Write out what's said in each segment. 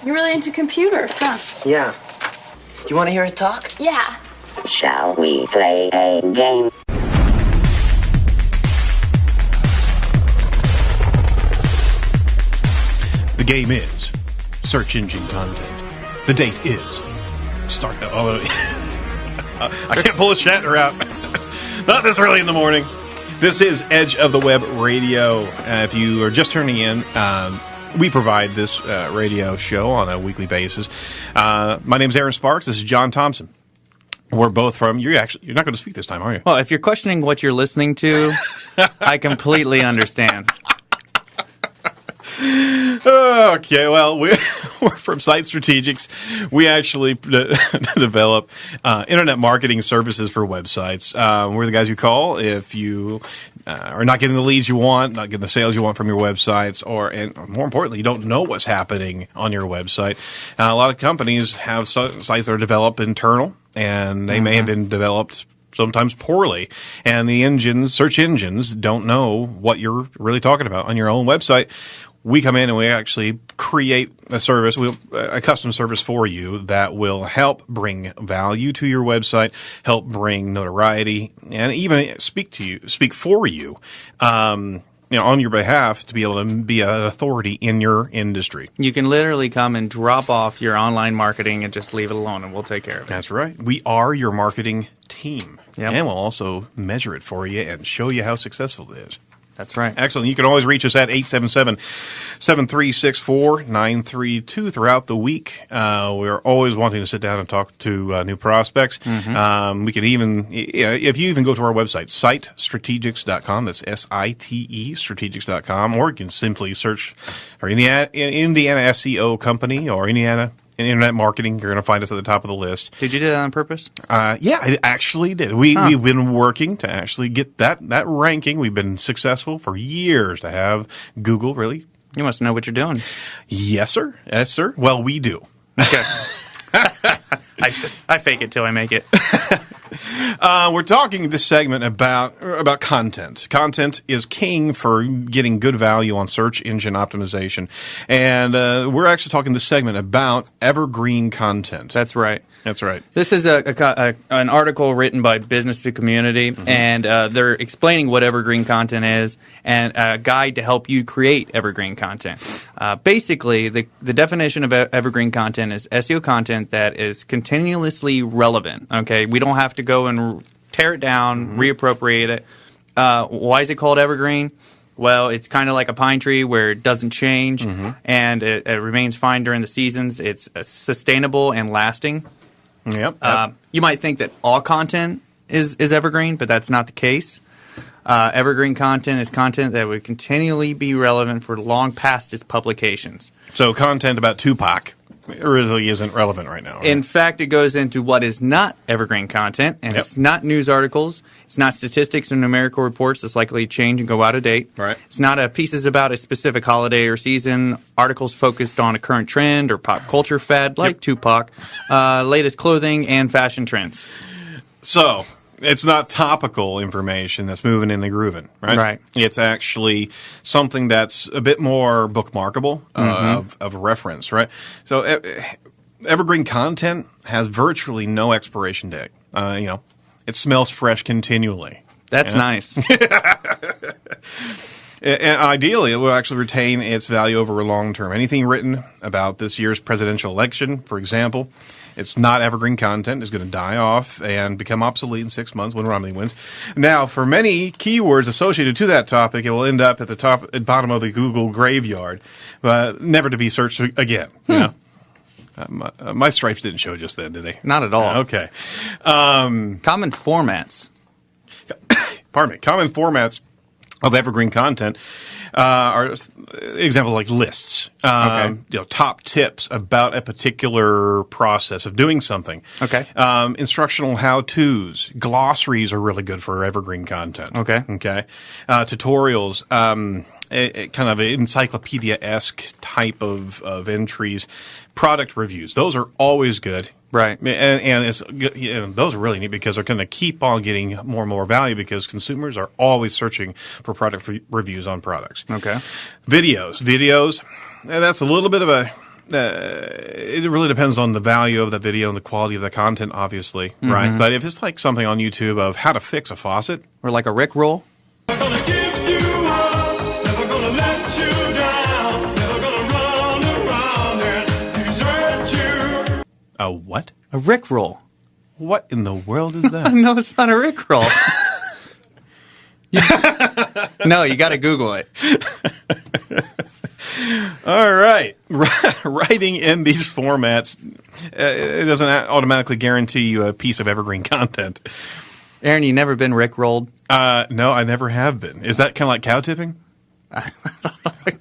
You're really into computers, huh? Yeah. Do you want to hear it talk? Yeah. Shall we play a game? The game is search engine content. The date is start. Oh, I can't pull a Shatner out. Not this early in the morning. This is Edge of the Web Radio. If you are just turning in, we provide this radio show on a weekly basis. My name is Aaron Sparks. This is John Thompson. We're both from. You're not going to speak this time, are you? Well, if you're questioning what you're listening to, I completely understand. Okay, well, we're from Site Strategics. We actually develop internet marketing services for websites. We're the guys you call if you are not getting the leads you want, not getting the sales you want from your websites, and more importantly, you don't know what's happening on your website. A lot of companies have sites that are developed internal, and they may have been developed sometimes poorly, and the search engines don't know what you're really talking about on your own website. We come in and we actually create a service, a custom service for you that will help bring value to your website, help bring notoriety, and even speak for you, on your behalf to be able to be an authority in your industry. You can literally come and drop off your online marketing and just leave it alone, and we'll take care of it. That's right. We are your marketing team, Yep. And we'll also measure it for you and show you how successful it is. That's right. Excellent. You can always reach us at 877-736-4932 throughout the week. We're always wanting to sit down and talk to new prospects. We can even, if you even go to our website, sitestrategics.com, that's S-I-T-E, strategics.com, or you can simply search for Indiana SEO Company or Indiana Internet Marketing. You're going to find us at the top of the list. Did you do that on purpose? Yeah, I actually did. We've been working to actually get that ranking. We've been successful for years to have Google really. You must know what you're doing. Yes, sir. Yes, sir. Well, we do. Okay. I fake it till I make it. We're talking this segment about content. Content is king for getting good value on search engine optimization. And we're actually talking this segment about evergreen content. That's right. That's right. This is an article written by Business to Community, and they're explaining what evergreen content is and a guide to help you create evergreen content. Basically, the definition of evergreen content is SEO content that is continuously relevant. Okay, we don't have to go and tear it down, reappropriate it. Why is it called evergreen? Well, it's kind of like a pine tree where it doesn't change and it remains fine during the seasons. It's sustainable and lasting. Yep. You might think that all content is evergreen, but that's not the case. Evergreen content is content that would continually be relevant for long past its publications. So content about Tupac really isn't relevant right now. Right? In fact, it goes into what is not evergreen content, and it's not news articles. It's not statistics or numerical reports that's likely to change and go out of date. Right. It's not pieces about a specific holiday or season, articles focused on a current trend or pop culture fad like Tupac, latest clothing and fashion trends. So it's not topical information that's moving and grooving, right? Right. It's actually something that's a bit more bookmarkable of reference, right? So evergreen content has virtually no expiration date. It smells fresh continually. That's nice. And ideally, it will actually retain its value over a long term. Anything written about this year's presidential election, for example, it's not evergreen content. It's going to die off and become obsolete in 6 months when Romney wins. Now, for many keywords associated to that topic, it will end up at the bottom of the Google graveyard, never to be searched again. You know? My stripes didn't show just then, did they? Not at all. Okay. Common formats. Pardon me. Common formats of evergreen content are examples like lists, top tips about a particular process of doing something. Okay. Instructional how-tos, glossaries are really good for evergreen content. Okay. Tutorials, a kind of an encyclopedia-esque type of entries, product reviews. Those are always good. Right. And it's, those are really neat because they're going to keep on getting more and more value because consumers are always searching for product reviews on products. Okay. Videos, that's a little bit of it really depends on the value of the video and the quality of the content, obviously, right? But if it's like something on YouTube of how to fix a faucet, Or like a Rick roll. Never gonna give you up, never gonna let you down, never gonna run around and desert you. a what? A Rick roll. What in the world is that? No, it's not a Rick roll. No, you got to Google it. All right. Writing in these formats, it doesn't automatically guarantee you a piece of evergreen content. Aaron, you never been Rick rolled? No, I never have been. Is that kind of like cow tipping?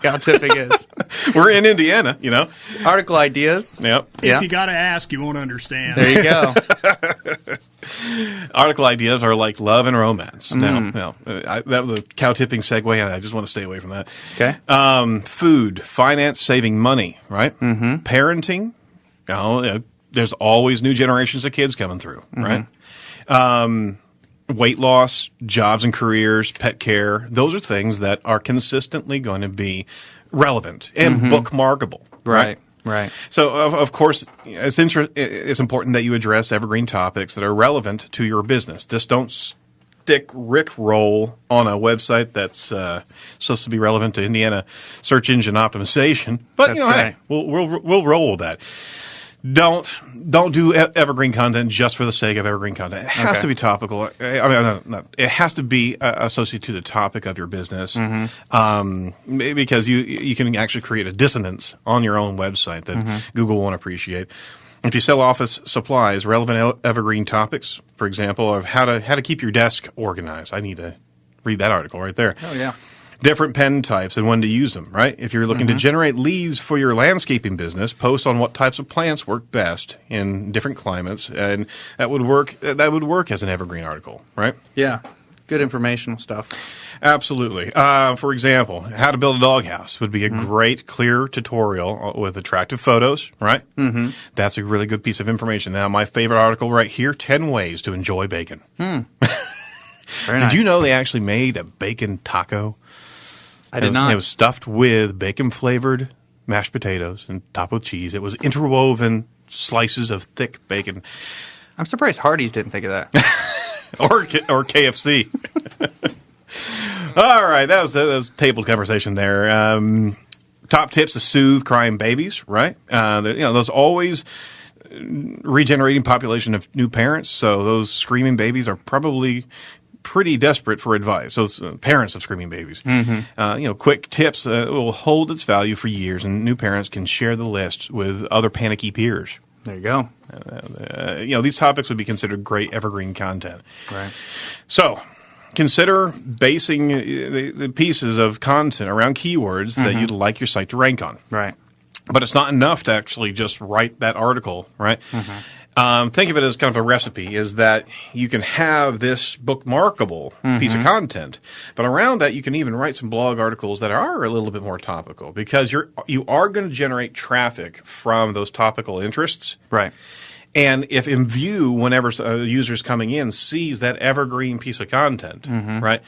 Cow tipping is. We're in Indiana, you know. Article ideas. Yep. Yeah. If you got to ask, you won't understand. There you go. Article ideas are like love and romance. Now, that was a cow tipping segue, and I just want to stay away from that. Okay. Food, finance, saving money, right? Mm-hmm. Parenting. There's always new generations of kids coming through, right? Weight loss, jobs and careers, pet care. Those are things that are consistently going to be relevant and bookmarkable, right? Right. So, of course, it's important that you address evergreen topics that are relevant to your business. Just don't stick Rickroll on a website that's supposed to be relevant to Indiana search engine optimization. But That's right. hey, we'll roll with that. Don't do evergreen content just for the sake of evergreen content. It has to be topical. It has to be associated to the topic of your business, because you can actually create a dissonance on your own website that Google won't appreciate. If you sell office supplies, relevant evergreen topics, for example, of how to keep your desk organized. I need to read that article right there. Oh, yeah. Different pen types and when to use them, right? If you're looking to generate leads for your landscaping business, post on what types of plants work best in different climates, and that would work as an evergreen article, right? Yeah. Good informational stuff. Absolutely. For example, how to build a doghouse would be a great, clear tutorial with attractive photos, right? Mm-hmm. That's a really good piece of information. Now, my favorite article right here, 10 ways to enjoy bacon. Very Did nice. you know they actually made a bacon taco? I did not. It was stuffed with bacon-flavored mashed potatoes and topped with cheese. It was interwoven slices of thick bacon. I'm surprised Hardee's didn't think of that. or KFC. All right, that was tabled conversation there. Top tips to soothe crying babies, right? There's always regenerating population of new parents, so those screaming babies are probably pretty desperate for advice. So parents of screaming babies. Quick tips will hold its value for years, and new parents can share the list with other panicky peers. There you go. These topics would be considered great evergreen content. Right. So consider basing the pieces of content around keywords that you'd like your site to rank on. Right. But it's not enough to actually just write that article, right? Think of it as kind of a recipe, is that you can have this bookmarkable piece of content, but around that you can even write some blog articles that are a little bit more topical, because you are going to generate traffic from those topical interests. Right. And if in view, whenever a user's coming in, sees that evergreen piece of content, right,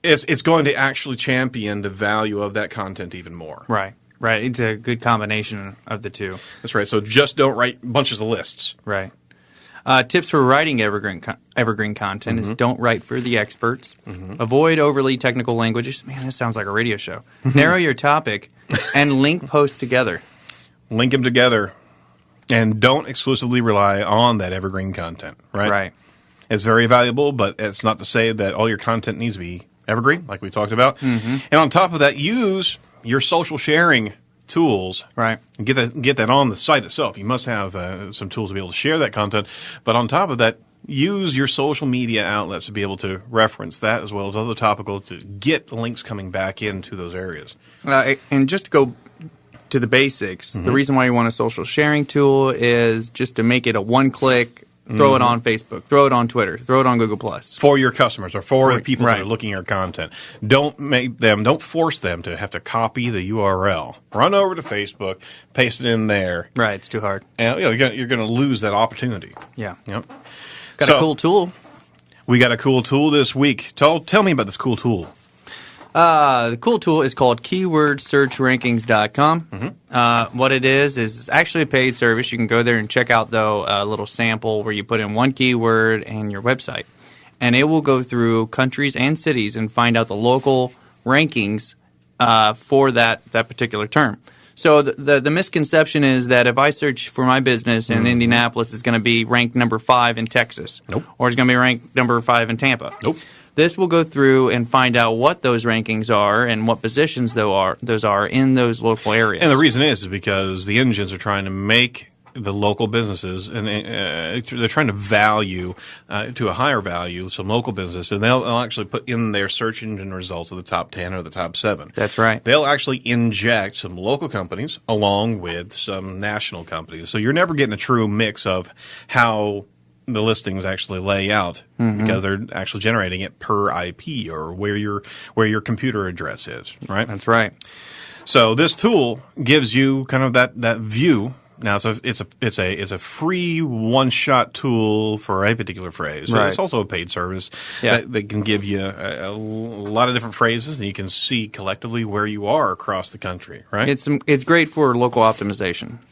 it's going to actually champion the value of that content even more. Right. Right. It's a good combination of the two. That's right. So just don't write bunches of lists. Right. Tips for writing evergreen content is don't write for the experts. Avoid overly technical languages. Man, this sounds like a radio show. Narrow your topic and link posts together. Link them together, and don't exclusively rely on that evergreen content, right? Right. It's very valuable, but it's not to say that all your content needs to be evergreen, like we talked about. And on top of that, use your social sharing tools. Right. And get that on the site itself. You must have some tools to be able to share that content. But on top of that, use your social media outlets to be able to reference that, as well as other topical, to get links coming back into those areas. And just to go to the basics, the reason why you want a social sharing tool is just to make it a one-click, throw it on Facebook, throw it on Twitter, throw it on Google+. For your customers or for the people that Right. are looking at your content. Don't force them to have to copy the URL. Run over to Facebook, paste it in there. Right, it's too hard. And you're going to lose that opportunity. Yeah. Yep. Got So, a cool tool. We got a cool tool this week. Tell me about this cool tool. The cool tool is called keywordsearchrankings.com. What it is actually a paid service. You can go there and check out, though, a little sample where you put in one keyword and your website. And it will go through countries and cities and find out the local rankings for that particular term. So the misconception is that if I search for my business in Indianapolis, it's going to be ranked number 5 in Texas. Nope. Or it's going to be ranked number 5 in Tampa. Nope. This will go through and find out what those rankings are and what positions those are in those local areas. And the reason is because the engines are trying to make the local businesses, and they're trying to value to a higher value some local business, and they'll actually put in their search engine results of the top 10 or the top 7. That's right. They'll actually inject some local companies along with some national companies. So you're never getting a true mix of how the listings actually lay out because they're actually generating it per IP or where your computer address is, right? That's right. So this tool gives you kind of that view. Now it's a free one-shot tool for a particular phrase. So Right. It's also a paid service Yeah. that can give you a lot of different phrases, and you can see collectively where you are across the country, right? It's great for local option.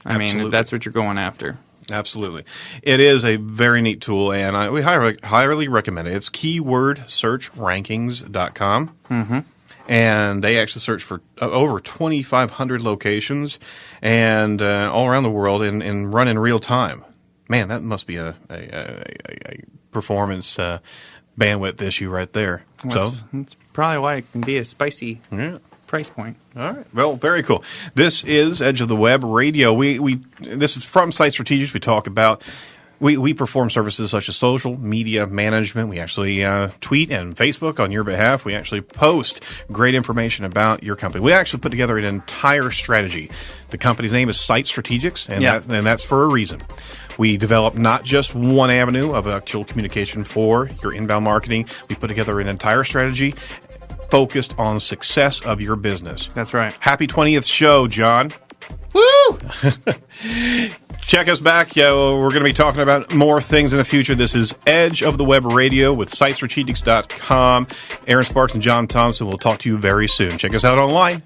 I mean, Absolutely. that's what you're going after. Absolutely. It is a very neat tool, and we highly recommend it. It's keywordsearchrankings.com. Mm-hmm. And they actually search for over 2,500 locations and all around the world and run in real time. Man, that must be a performance bandwidth issue right there. So That's probably why it can be a spicy yeah. price point. All right. Well, very cool. This is Edge of the Web Radio. This is from Site Strategics. We talk about we perform services such as social media management. We actually tweet and Facebook on your behalf. We actually post great information about your company. We actually put together an entire strategy. The company's name is Site Strategics, and that's for a reason. We develop not just one avenue of actual communication for your inbound marketing. We put together an entire strategy focused on success of your business. That's right. Happy 20th show, John. Woo! Check us back. We're going to be talking about more things in the future. This is Edge of the Web Radio with SiteStrategics.com. Aaron Sparks and John Thompson will talk to you very soon. Check us out online.